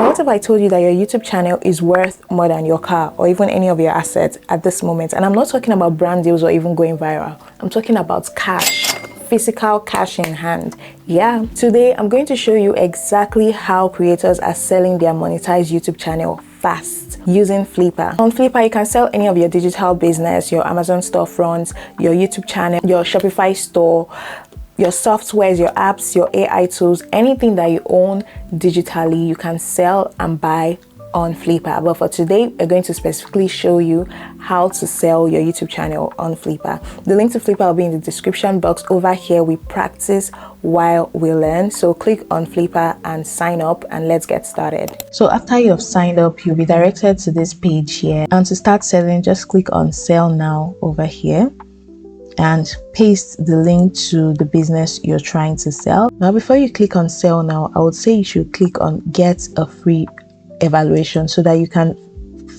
Now, what if I told you that your YouTube channel is worth more than your car or even any of your assets at this moment? And I'm not talking about brand deals or even going viral. I'm talking about cash, physical cash in hand. Yeah, today I'm going to show you exactly how creators are selling their monetized YouTube channel fast using Flippa. On Flippa, you can sell any of your digital business, your Amazon storefronts, your YouTube channel, your Shopify store, your softwares, your apps, your AI tools, anything that you own digitally, you can sell and buy on Flippa. But for today, we're going to specifically show you how to sell your YouTube channel on Flippa. The link to Flippa will be in the description box. Over here, we practice while we learn. So click on Flippa and sign up, and let's get started. So after you have signed up, you'll be directed to this page here. And to start selling, just click on Sell Now over here and paste the link to the business you're trying to sell. Now, before you click on Sell Now, I would say you should click on Get a Free Evaluation so that you can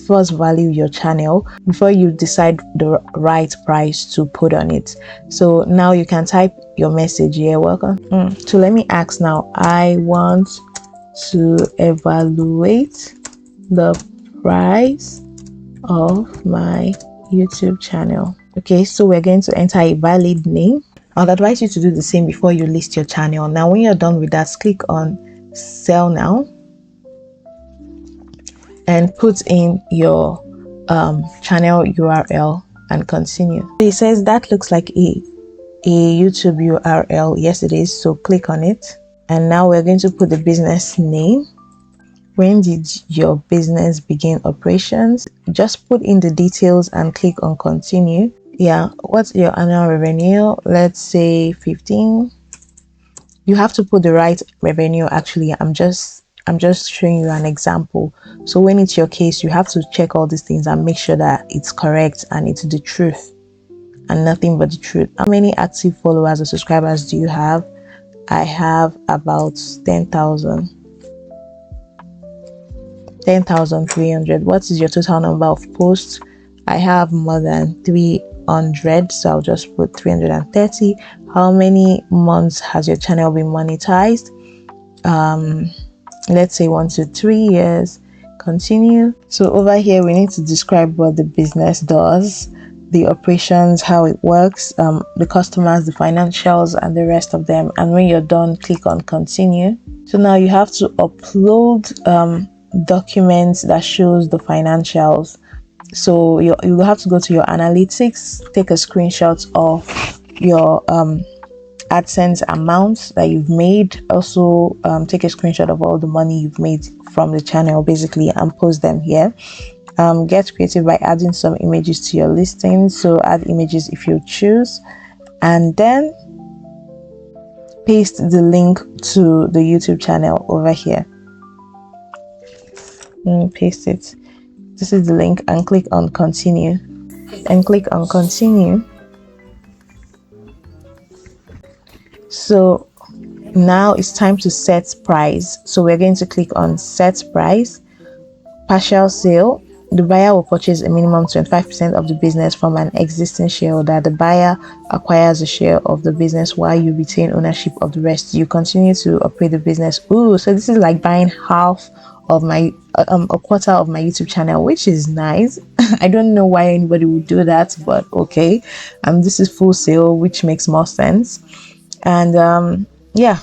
first value your channel before you decide the right price to put on it. So now you can type your message here. Welcome. So let me ask now, I want to evaluate the price of my YouTube channel. Okay, so we're going to enter a valid name. I'd advise you to do the same before you list your channel. Now, when you're done with that, click on Sell Now and put in your channel URL and continue. It says that looks like a YouTube URL. Yes, it is. So click on it. And now we're going to put the business name. When did your business begin operations? Just put in the details and click on continue. Yeah, what's your annual revenue? Let's say 15. You have to put the right revenue. Actually, I'm just showing you an example. So when it's your case, you have to check all these things and make sure that it's correct and it's the truth and nothing but the truth. How many active followers or subscribers do you have? I have about 10,300. What is your total number of posts? I have more than 300, so I'll just put 330. How many months has your channel been monetized? Let's say 1 to 3 years. Continue. So over here we need to describe what the business does, the operations, how it works, the customers, the financials, and the rest of them. And when you're done, click on continue. So now you have to upload documents that shows the financials. So you'll have to go to your analytics, take a screenshot of your AdSense amounts that you've made. Also take a screenshot of all the money you've made from the channel basically and post them here. Get creative by adding some images to your listing. So add images if you choose, and then paste the link to the YouTube channel over here. Paste it. This is the link, and click on continue and click on continue. So now it's time to set price. So we're going to click on set price. Partial sale. The buyer will purchase a minimum 25% of the business from an existing shareholder. The buyer acquires a share of the business while you retain ownership of the rest. You continue to operate the business. Ooh, so this is like buying half of my a quarter of my YouTube channel, which is nice. I don't know why anybody would do that, but okay. This is full sale, which makes more sense. And yeah,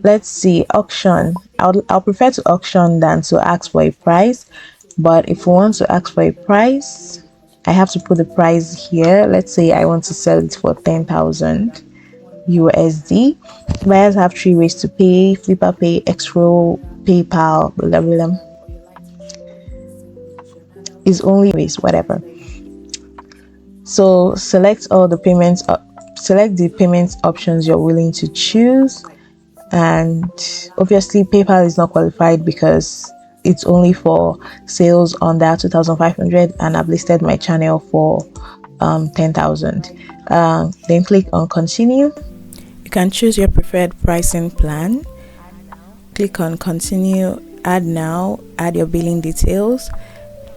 let's see. Auction. I'll prefer to auction than to ask for a price. But if we want to ask for a price, I have to put the price here. Let's say I want to sell it for 10,000 USD. Buyers have 3 ways to pay: Flippa Pay, Xroll, PayPal, blah, blah, blah. Is only ways, whatever. So select all the payments. Select the payment options you're willing to choose. And obviously PayPal is not qualified because it's only for sales under 2,500, and I've listed my channel for 10,000. Then click on continue. You can choose your preferred pricing plan. Click on continue, add now, add your billing details,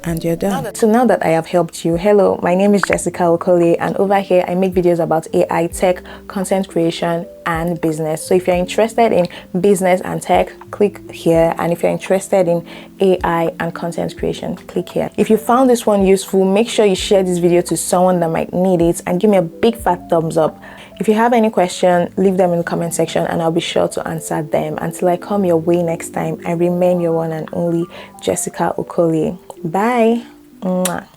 and you're done. So now that I have helped you, hello, my name is Jessica Okole, and over here I make videos about AI, tech, content creation, and business. So if you're interested in business and tech, click here, and if you're interested in AI and content creation, click here. If you found this one useful, make sure you share this video to someone that might need it and give me a big fat thumbs up. If you have any question, leave them in the comment section and I'll be sure to answer them. Until I come your way next time, I remain your one and only Jessica Okole. Bye. Mwah.